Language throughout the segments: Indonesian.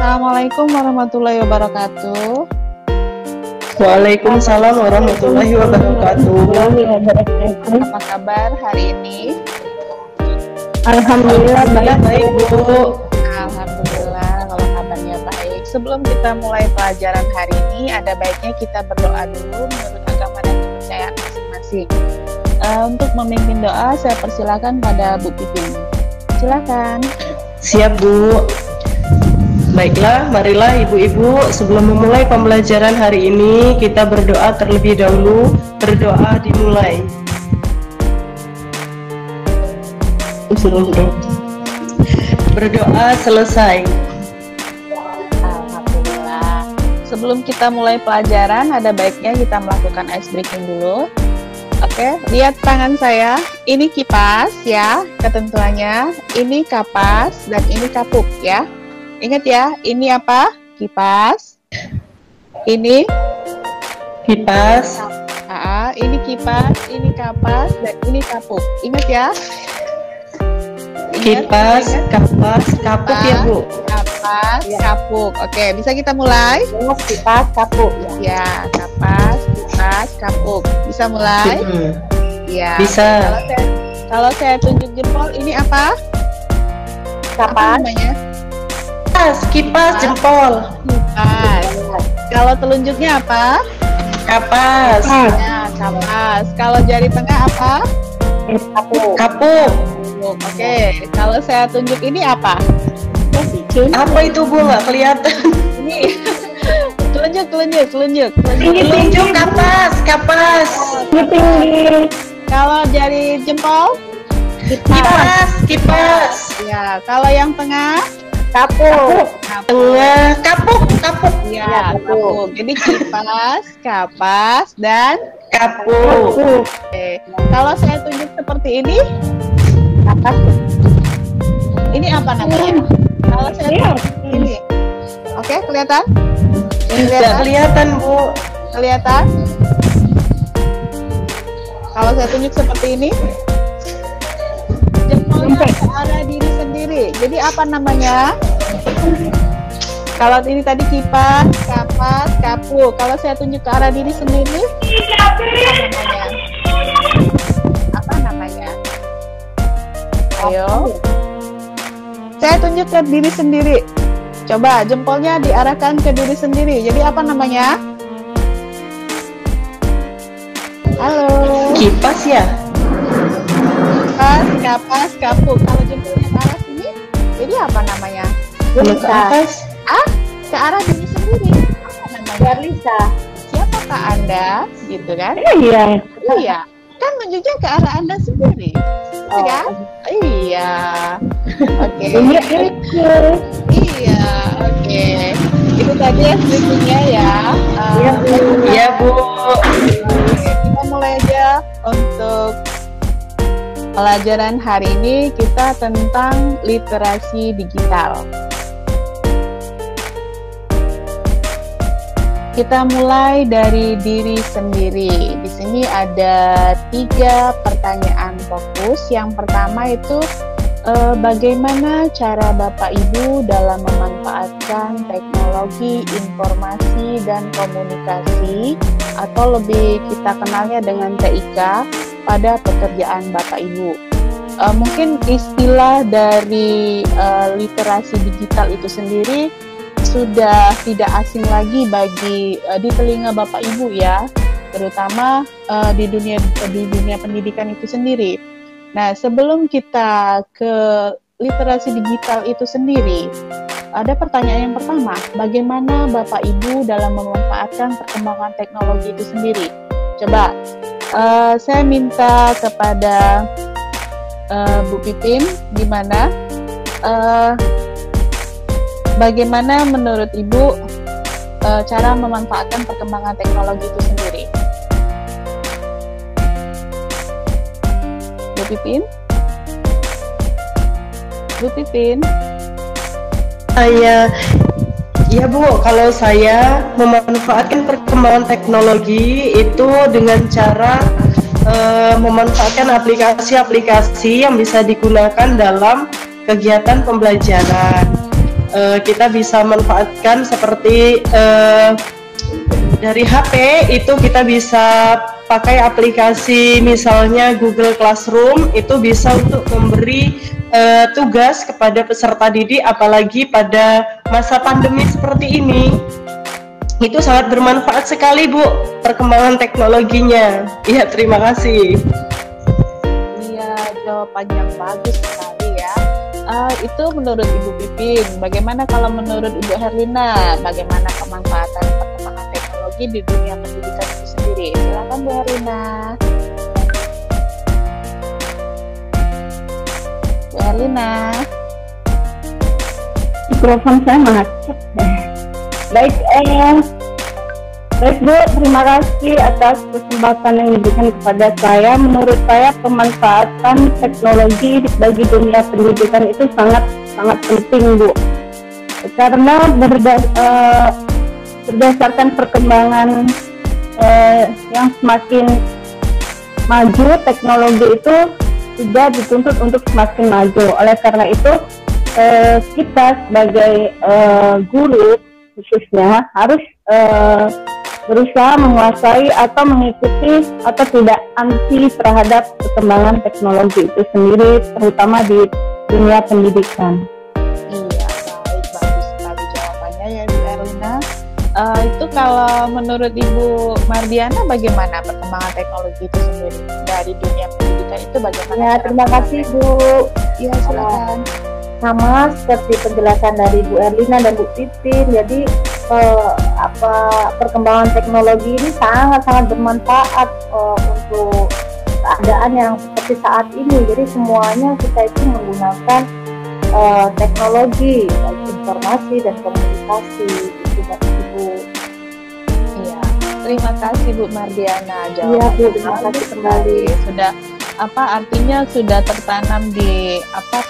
Assalamualaikum warahmatullahi wabarakatuh. Waalaikumsalam warahmatullahi wabarakatuh. Apa kabar hari ini? Alhamdulillah baik Bu. Alhamdulillah kalau kabarnya baik. Sebelum kita mulai pelajaran hari ini, ada baiknya kita berdoa dulu menurut agama dan kepercayaan masing-masing. Untuk memimpin doa, saya persilakan pada Bu Pipin. Silakan. Siap Bu. Baiklah, marilah ibu-ibu sebelum memulai pembelajaran hari ini kita berdoa terlebih dahulu. Berdoa dimulai. Berdoa selesai. Alhamdulillah. Sebelum kita mulai pelajaran, ada baiknya kita melakukan ice breaking dulu. Oke, lihat tangan saya. Ini kipas ya, ketentuannya. Ini kapas dan ini kapuk ya. Ingat ya, ini apa? Kipas. Ini kipas. Ini kipas, ini kapas, dan ini kapuk. Ingat ya. Kipas, kapas, kapuk ya Bu. Kapas, kapuk. Oke, bisa kita mulai? Kipas, kapuk. Ya, kapas, kipas, kapuk. Bisa mulai? Ya. Bisa. Kalau saya tunjuk jempol, ini apa? Kapas. Apa namanya? Kipas, jempol. Kipas. Kalau telunjuknya apa? Kapas. Ya, kapas. Kalau jari tengah apa? Kapuk. Kapuk. Oke. Kalau saya tunjuk ini apa? Apa itu Bu? Nggak kelihatan. Ini. telunjuk. Telunjuk kapas. Kalau jari jempol? Kipas. Ya. Kalau yang tengah? Kapuk. Tengah, kapuk. Ya, kapuk. Jadi kipas, kapas, dan Kapuk. Oke. Kalau saya tunjuk seperti ini, Kapas. ini apa namanya? Kalau saya tunjuk ini, oke, kelihatan? Nggak kelihatan Bu. Kelihatan? Kalau saya tunjuk seperti ini, jempolnya ke arah diri sendiri. Jadi apa namanya? Kalau ini tadi kipas, kapas, kapuk. Kalau saya tunjuk ke arah diri sendiri, apa namanya? Ayo. Saya tunjuk ke diri sendiri. Coba jempolnya diarahkan ke diri sendiri. Jadi apa namanya? Halo. Kipas ya? Kipas, kapas, kapuk. Kalau jempolnya ke arah sini, jadi apa namanya? Ke atas. Ke arah diri sendiri. Apa namanya? Lisa. Siapakah Anda? Gitu kan? Iya. Iya. Kan menunjuknya ke arah Anda sendiri. Iya kan? Iya. Oke. Iya, oke. Itu tadi explainingnya ya. Iya Bu. Kita mulai aja untuk pelajaran hari ini. Kita tentang literasi digital. Kita mulai dari diri sendiri. Di sini ada 3 pertanyaan fokus. Yang pertama itu bagaimana cara Bapak Ibu dalam memanfaatkan teknologi informasi dan komunikasi atau lebih kita kenalnya dengan TIK pada pekerjaan Bapak Ibu. Mungkin istilah dari literasi digital itu sendiri sudah tidak asing lagi bagi di telinga Bapak Ibu ya, terutama di dunia pendidikan itu sendiri. Nah, sebelum kita ke literasi digital itu sendiri, ada pertanyaan yang pertama, bagaimana Bapak Ibu dalam memanfaatkan perkembangan teknologi itu sendiri? Coba, saya minta kepada Bu Pipin, gimana? Bagaimana menurut Ibu cara memanfaatkan perkembangan teknologi itu sendiri? Bu Pipin? Ya Bu, kalau saya memanfaatkan perkembangan teknologi itu dengan cara memanfaatkan aplikasi-aplikasi yang bisa digunakan dalam kegiatan pembelajaran. kita bisa manfaatkan seperti dari HP itu kita bisa pakai aplikasi misalnya Google Classroom, itu bisa untuk memberi tugas kepada peserta didik, apalagi pada masa pandemi seperti ini. Itu sangat bermanfaat sekali, Bu, perkembangan teknologinya. Iya, terima kasih. Iya, jawaban yang bagus sekali ya. Itu menurut Ibu Pipin. Bagaimana kalau menurut Ibu Herlina? Bagaimana kemanfaatan perkembangan teknologi di dunia pendidikan itu sendiri? Silakan Bu Herlina. Bu Herlina. Mikrofon saya macet. Baik, Bu, terima kasih atas kesempatan yang diberikan kepada saya. Menurut saya pemanfaatan teknologi bagi dunia pendidikan itu sangat penting, Bu. Karena berdasarkan perkembangan yang semakin maju, teknologi itu sudah dituntut untuk semakin maju. Oleh karena itu, kita sebagai guru khususnya harus berusaha menguasai atau mengikuti atau tidak anti terhadap perkembangan teknologi itu sendiri, terutama di dunia pendidikan. Iya, baik, bagus sekali jawabannya ya Bu Herlina. Itu kalau menurut Ibu Mardiana bagaimana perkembangan teknologi itu sendiri dari dunia pendidikan itu bagaimana? Ya, terima kasih Bu. Iya, silakan. Sama seperti penjelasan dari Bu Herlina dan Bu Pipin, jadi perkembangan teknologi ini sangat bermanfaat untuk keadaan yang seperti saat ini. Jadi semuanya kita itu menggunakan teknologi, informasi dan komunikasi itu Bapak Ibu. Iya, terima kasih Bu Mardiana. Iya Bu, terima kasih kembali. Sudah artinya sudah tertanam di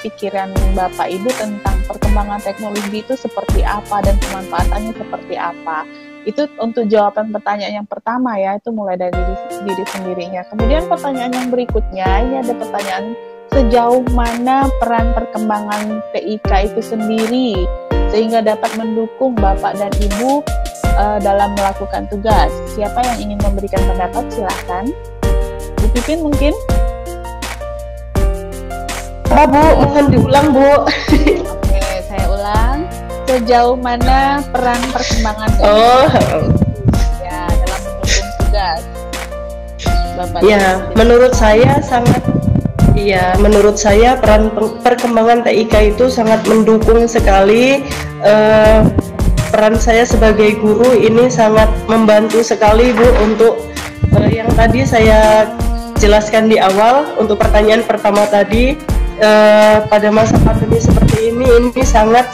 pikiran Bapak Ibu tentang perkembangan teknologi itu seperti apa dan pemanfaatannya seperti apa. Itu untuk jawaban pertanyaan yang pertama ya, itu mulai dari diri sendirinya. Kemudian pertanyaan yang berikutnya, ini ada pertanyaan, sejauh mana peran perkembangan TIK itu sendiri sehingga dapat mendukung Bapak dan Ibu dalam melakukan tugas. Siapa yang ingin memberikan pendapat, silahkan. Bu Pipin mungkin? Bu, mohon diulang, Bu. Oke, saya ulang. Sejauh mana peran perkembangan ya dalam mendukung tugas Bapak? Ya, menurut saya peran perkembangan TIK itu sangat mendukung sekali. Peran saya sebagai guru ini sangat membantu sekali, Bu, untuk yang tadi saya jelaskan di awal untuk pertanyaan pertama tadi. Pada masa pandemi seperti ini sangat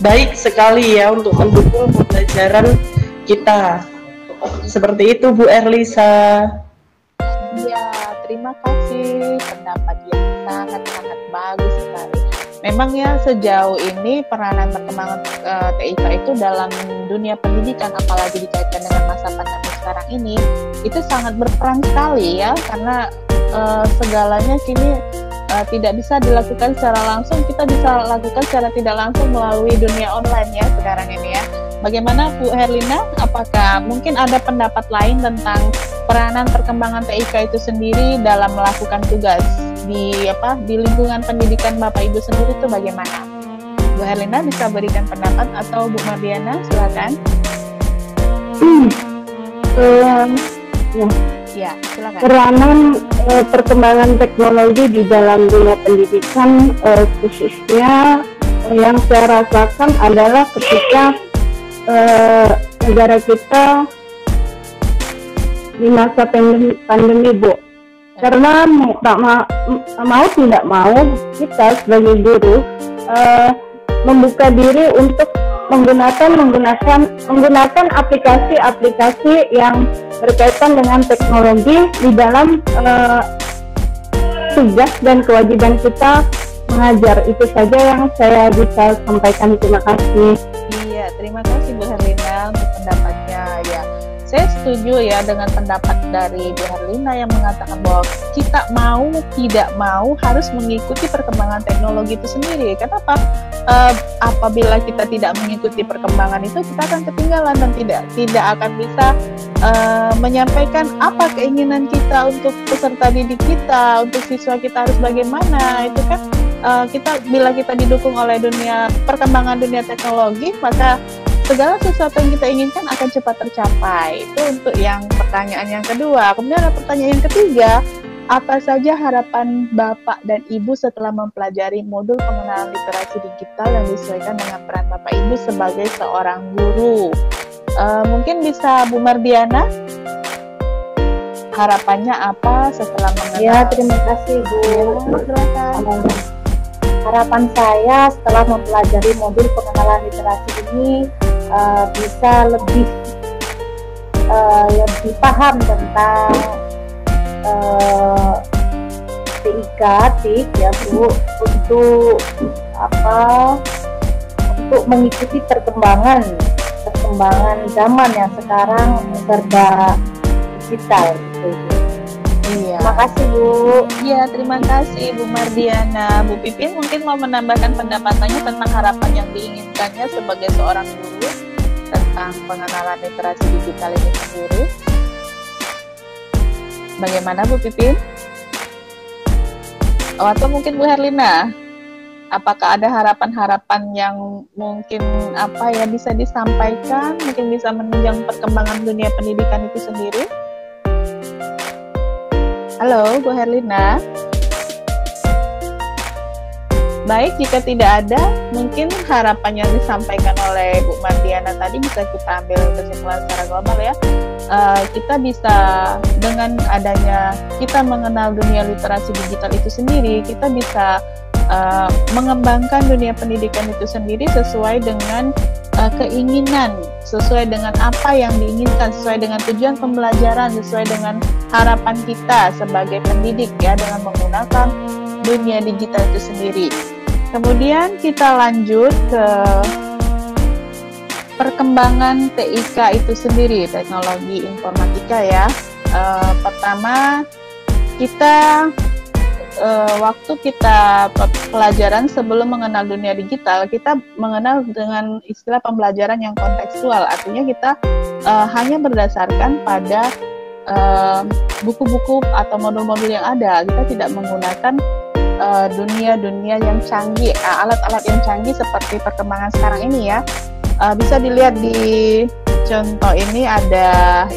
baik sekali ya untuk mendukung pembelajaran kita. Seperti itu Bu Erlisa. Ya, terima kasih, pendapat yang sangat bagus sekali. Memang ya sejauh ini peranan perkembangan TIK itu dalam dunia pendidikan, apalagi dikaitkan dengan masa pandemi sekarang ini, itu sangat berperan sekali ya, karena segalanya kini tidak bisa dilakukan secara langsung, kita bisa lakukan secara tidak langsung melalui dunia online ya sekarang ini ya. Bagaimana Bu Herlina? Apakah mungkin ada pendapat lain tentang peranan perkembangan TIK itu sendiri dalam melakukan tugas di lingkungan pendidikan Bapak Ibu sendiri itu bagaimana? Bu Herlina bisa berikan pendapat atau Bu Mardiana silakan. Ya, silakan. Peranan perkembangan teknologi di dalam dunia pendidikan khususnya yang saya rasakan adalah ketika negara kita di masa pandemi Bu. Karena mau tidak mau kita sebagai guru membuka diri untuk menggunakan aplikasi-aplikasi yang berkaitan dengan teknologi di dalam tugas dan kewajiban kita mengajar. Itu saja yang saya bisa sampaikan. Terima kasih. Iya, terima kasih Bu Herlina untuk pendapatnya ya. Saya setuju ya dengan pendapat dari Bu Herlina yang mengatakan bahwa kita mau tidak mau harus mengikuti perkembangan teknologi itu sendiri. Kenapa? Apabila kita tidak mengikuti perkembangan itu, kita akan ketinggalan dan tidak akan bisa menyampaikan apa keinginan kita untuk peserta didik kita, untuk siswa kita harus bagaimana. Itu kan bila kita didukung oleh perkembangan dunia teknologi, maka segala sesuatu yang kita inginkan akan cepat tercapai. Itu untuk yang pertanyaan yang kedua. Kemudian ada pertanyaan yang ketiga, apa saja harapan Bapak dan Ibu setelah mempelajari modul pengenalan literasi digital yang disesuaikan dengan peran Bapak Ibu sebagai seorang guru? Mungkin bisa Bu Mardiana, harapannya apa setelah mengenal? Ya, terima kasih Bu. Silakan. Harapan saya setelah mempelajari modul pengenalan literasi ini bisa lebih paham tentang TIK ya Bu, untuk mengikuti perkembangan zaman yang sekarang serba digital gitu. Iya. Terima kasih Bu. Iya, terima kasih Bu Mardiana. Bu Pipin mungkin mau menambahkan pendapatannya tentang harapan yang diinginkannya sebagai seorang guru tentang pengenalan literasi digital ini sendiri. Bagaimana Bu Pipin? Atau mungkin Bu Herlina? Apakah ada harapan-harapan yang mungkin bisa disampaikan, mungkin bisa menunjang perkembangan dunia pendidikan itu sendiri? Halo, Bu Herlina. Baik, jika tidak ada, mungkin harapan yang disampaikan oleh Bu Mardiana tadi bisa kita ambil kesimpulan secara global ya. Kita bisa dengan adanya kita mengenal dunia literasi digital itu sendiri, kita bisa mengembangkan dunia pendidikan itu sendiri sesuai dengan keinginan, sesuai dengan apa yang diinginkan, sesuai dengan tujuan pembelajaran, sesuai dengan harapan kita sebagai pendidik ya, dengan menggunakan dunia digital itu sendiri. Kemudian kita lanjut ke perkembangan TIK itu sendiri, teknologi informatika ya. Pertama, waktu kita pelajaran sebelum mengenal dunia digital, kita mengenal dengan istilah pembelajaran yang kontekstual. Artinya kita hanya berdasarkan pada buku-buku atau modul-modul yang ada. Kita tidak menggunakan dunia-dunia yang canggih, alat-alat yang canggih seperti perkembangan sekarang ini ya. Bisa dilihat di contoh ini ada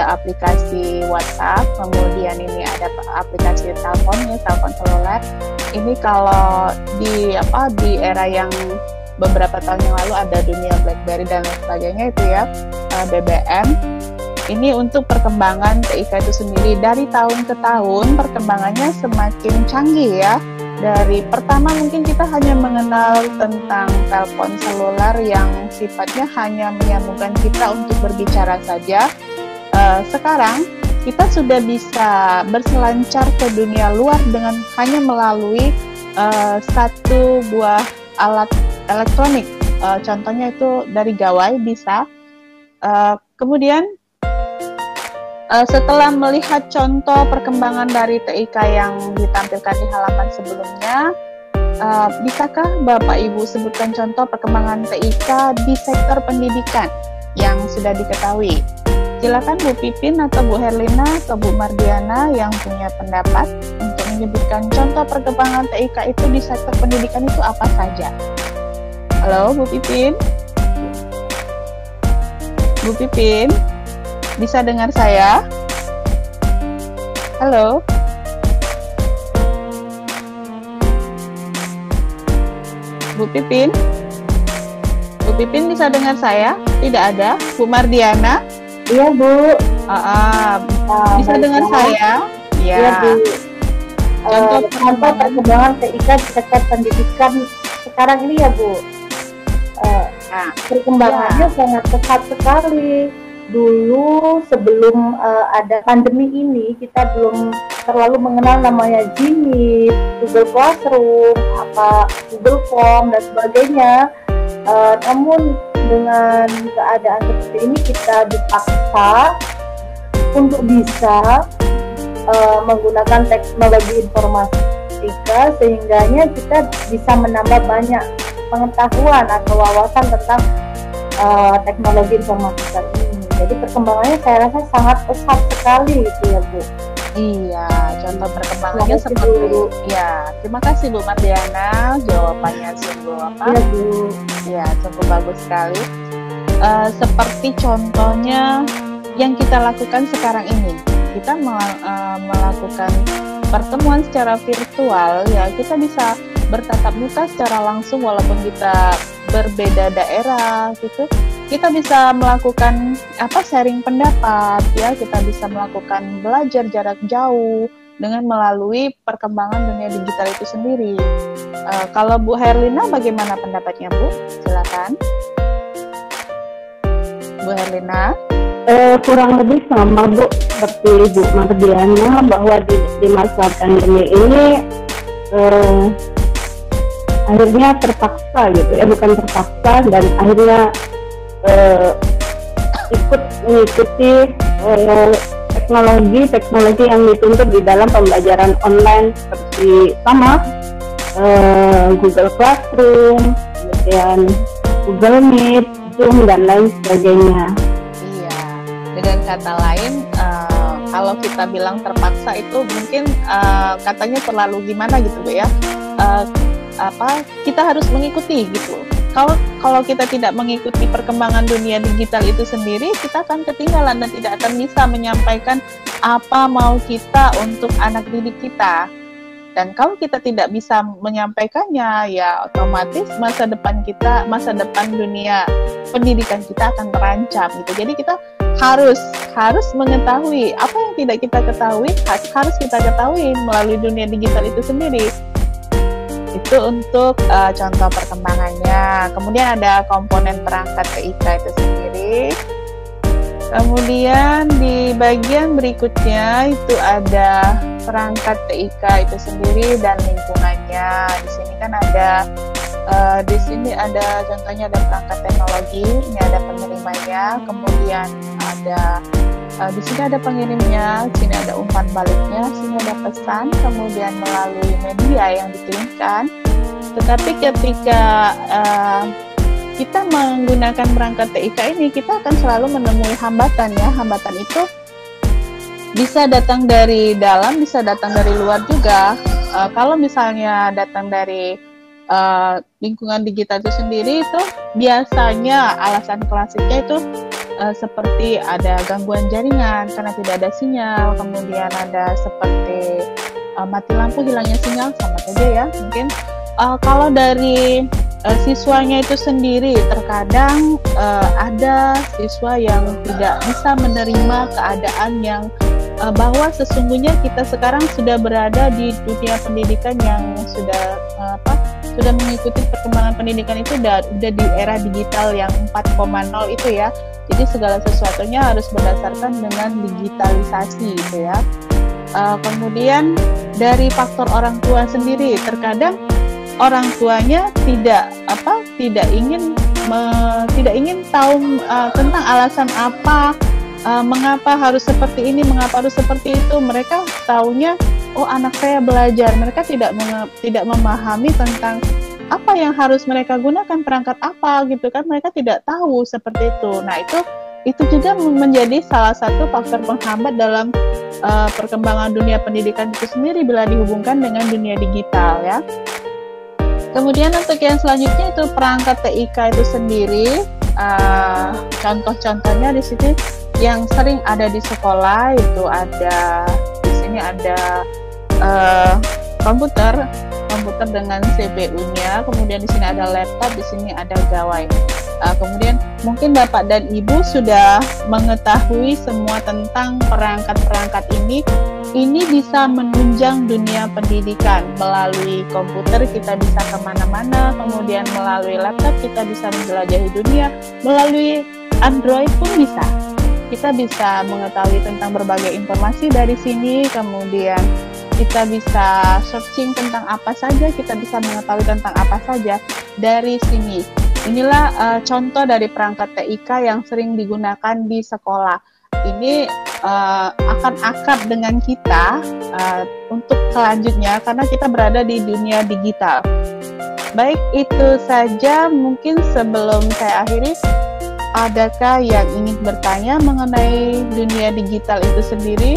aplikasi WhatsApp, kemudian ini ada aplikasi telepon seluler. Ini kalau di era yang beberapa tahun yang lalu ada dunia BlackBerry dan lain sebagainya itu ya, BBM. Ini untuk perkembangan TIK itu sendiri, dari tahun ke tahun perkembangannya semakin canggih ya. Dari pertama mungkin kita hanya mengenal tentang telepon seluler yang sifatnya hanya menyambungkan kita untuk berbicara saja. Sekarang kita sudah bisa berselancar ke dunia luar dengan hanya melalui satu buah alat elektronik. Contohnya itu dari gawai bisa. Kemudian setelah melihat contoh perkembangan dari TIK yang ditampilkan di halaman sebelumnya, bisakah Bapak Ibu sebutkan contoh perkembangan TIK di sektor pendidikan yang sudah diketahui? Silakan Bu Pipin atau Bu Herlina atau Bu Mardiana yang punya pendapat untuk menyebutkan contoh perkembangan TIK itu di sektor pendidikan itu apa saja. Halo Bu Pipin? Bu Pipin? Bisa dengar saya? Halo? Bu Pipin? Bu Pipin bisa dengar saya? Tidak ada? Bu Mardiana? Iya Bu. Bisa dengar saya? Iya Bu. Contoh perkembangan TIK di sektor pendidikan sekarang ini ya Bu. Perkembangannya sangat pesat sekali. Dulu sebelum ada pandemi ini kita belum terlalu mengenal namanya Gmeet, Google Classroom, Google Form dan sebagainya. Namun dengan keadaan seperti ini kita dipaksa untuk bisa menggunakan teknologi informatika, sehingganya kita bisa menambah banyak pengetahuan atau wawasan tentang teknologi informatika ini. Jadi perkembangannya saya rasa sangat pesat sekali gitu ya Bu. Iya, contoh perkembangannya seperti Bu. Ya, terima kasih Bu Mardiana, jawabannya sungguh Iya Bu. Ya, sungguh bagus sekali. Seperti contohnya yang kita lakukan sekarang ini, kita melakukan pertemuan secara virtual, ya kita bisa bertatap muka secara langsung walaupun kita berbeda daerah gitu. Kita bisa melakukan sharing pendapat, ya kita bisa melakukan belajar jarak jauh dengan melalui perkembangan dunia digital itu sendiri. Kalau Bu Herlina bagaimana pendapatnya Bu? Silakan Bu Herlina. Kurang lebih sama Bu seperti Bu Mardiana, bahwa di masa pandemi ini akhirnya terpaksa gitu ya, bukan terpaksa, dan akhirnya ikut mengikuti teknologi yang dituntut di dalam pembelajaran online seperti sama Google Classroom, kemudian Google Meet, Zoom, dan lain sebagainya. Iya, dengan kata lain, kalau kita bilang terpaksa itu mungkin katanya terlalu gimana gitu Bu ya. Kita harus mengikuti gitu. Kalau kita tidak mengikuti perkembangan dunia digital itu sendiri, kita akan ketinggalan dan tidak akan bisa menyampaikan apa mau kita untuk anak didik kita. Dan kalau kita tidak bisa menyampaikannya, ya otomatis masa depan dunia pendidikan kita akan terancam gitu. Jadi kita harus mengetahui apa yang tidak kita ketahui, harus kita ketahui melalui dunia digital itu sendiri. Itu untuk contoh perkembangannya. Kemudian ada komponen perangkat TIK itu sendiri. Kemudian di bagian berikutnya itu ada perangkat TIK itu sendiri dan lingkungannya. Di sini kan ada contohnya ada perangkat teknologi, ini ada pengerimanya, kemudian ada di sini ada pengirimnya, di sini ada umpan baliknya, di sini ada pesan, kemudian melalui media yang dikirimkan. Tetapi ketika kita menggunakan perangkat TIK ini, kita akan selalu menemui hambatan ya. Hambatan itu bisa datang dari dalam, bisa datang dari luar juga. Kalau misalnya datang dari lingkungan digital itu sendiri, itu biasanya alasan klasiknya itu seperti ada gangguan jaringan karena tidak ada sinyal, kemudian ada seperti mati lampu, hilangnya sinyal, sama saja ya. Mungkin kalau dari siswanya itu sendiri, terkadang ada siswa yang tidak bisa menerima keadaan yang bahwa sesungguhnya kita sekarang sudah berada di dunia pendidikan yang sudah mengikuti perkembangan pendidikan itu udah di era digital yang 4.0 itu ya. Jadi segala sesuatunya harus berdasarkan dengan digitalisasi gitu ya. Kemudian dari faktor orang tua sendiri, terkadang orang tuanya tidak ingin tahu tentang alasan apa, mengapa harus seperti ini, mengapa harus seperti itu. Mereka taunya, oh anak saya belajar. Mereka tidak memahami tentang apa yang harus mereka gunakan, perangkat apa gitu kan. Mereka tidak tahu seperti itu. Nah itu juga menjadi salah satu faktor penghambat dalam perkembangan dunia pendidikan itu sendiri bila dihubungkan dengan dunia digital ya. Kemudian untuk yang selanjutnya itu perangkat TIK itu sendiri. Contoh-contohnya di sini yang sering ada di sekolah itu ada, di sini ada komputer dengan CPU-nya, kemudian di sini ada laptop, di sini ada gawai. Kemudian mungkin Bapak dan Ibu sudah mengetahui semua tentang perangkat-perangkat ini. Ini bisa menunjang dunia pendidikan. Melalui komputer kita bisa kemana-mana, kemudian melalui laptop kita bisa menjelajahi dunia, melalui Android pun bisa. Kita bisa mengetahui tentang berbagai informasi dari sini, kemudian kita bisa searching tentang apa saja, kita bisa mengetahui tentang apa saja dari sini. inilah contoh dari perangkat TIK yang sering digunakan di sekolah. Ini akan akrab dengan kita untuk selanjutnya karena kita berada di dunia digital. Baik, itu saja mungkin sebelum saya akhiri. Adakah yang ingin bertanya mengenai dunia digital itu sendiri?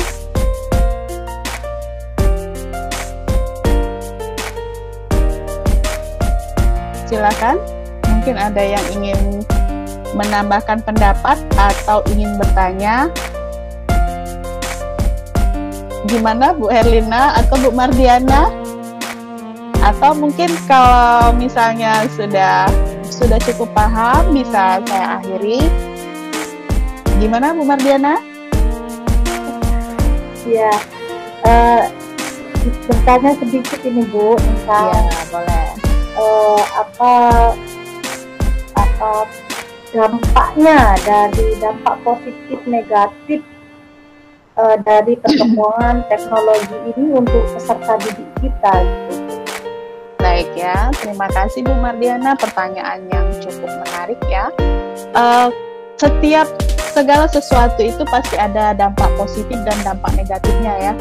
Silakan. Mungkin ada yang ingin menambahkan pendapat atau ingin bertanya. Gimana Bu Herlina atau Bu Mardiana? Atau mungkin kalau misalnya sudah cukup paham, bisa saya akhiri. Gimana Bu Mardiana? Ya, bertanya sedikit ini Bu, misal Ya, boleh. apa dampaknya dari dampak positif negatif dari perkembangan teknologi ini untuk peserta didik kita gitu. Baik ya, terima kasih Bu Mardiana, pertanyaan yang cukup menarik ya. Segala sesuatu itu pasti ada dampak positif dan dampak negatifnya ya.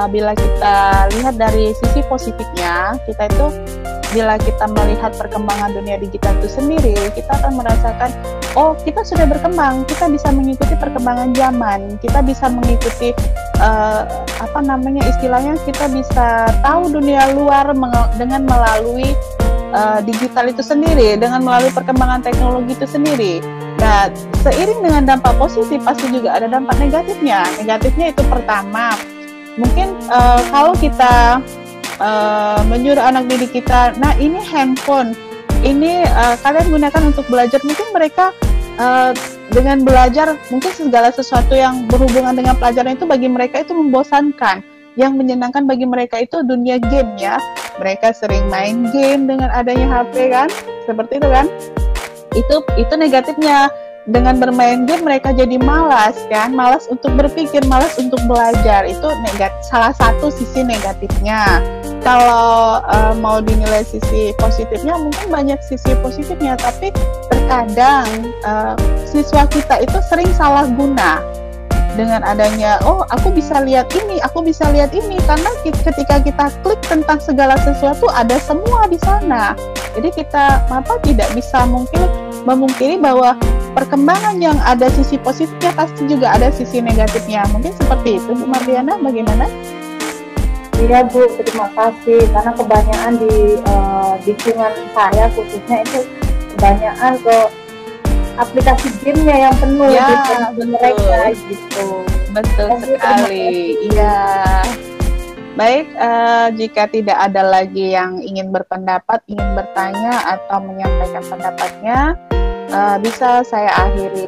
Bila kita lihat dari sisi positifnya, kita itu bila kita melihat perkembangan dunia digital itu sendiri, kita akan merasakan, oh kita sudah berkembang, kita bisa mengikuti perkembangan zaman, kita bisa mengikuti istilahnya kita bisa tahu dunia luar dengan melalui digital itu sendiri, dengan melalui perkembangan teknologi itu sendiri. Nah, seiring dengan dampak positif pasti juga ada dampak negatifnya. Negatifnya itu pertama, mungkin kalau kita menyuruh anak didik kita, nah ini handphone, ini kalian gunakan untuk belajar, mungkin mereka dengan belajar, mungkin segala sesuatu yang berhubungan dengan pelajaran itu bagi mereka itu membosankan. Yang menyenangkan bagi mereka itu dunia game ya. Mereka sering main game dengan adanya HP kan, seperti itu kan. Itu negatifnya. Dengan bermain game mereka jadi malas kan, malas untuk berpikir, malas untuk belajar. Itu salah satu sisi negatifnya. Kalau mau dinilai sisi positifnya, mungkin banyak sisi positifnya, tapi terkadang siswa kita itu sering salah guna dengan adanya, oh aku bisa lihat ini, karena ketika kita klik tentang segala sesuatu ada semua di sana. Jadi kita tidak bisa memungkiri bahwa perkembangan yang ada sisi positifnya pasti juga ada sisi negatifnya. Mungkin seperti itu Bu Mardiana, bagaimana? Iya Bu, terima kasih, karena kebanyakan di lingkungan saya khususnya itu kebanyakan ke aplikasi gamenya yang penuh ya, di mereka gitu. Betul sekali. Iya. Baik, jika tidak ada lagi yang ingin berpendapat, ingin bertanya atau menyampaikan pendapatnya, bisa saya akhiri.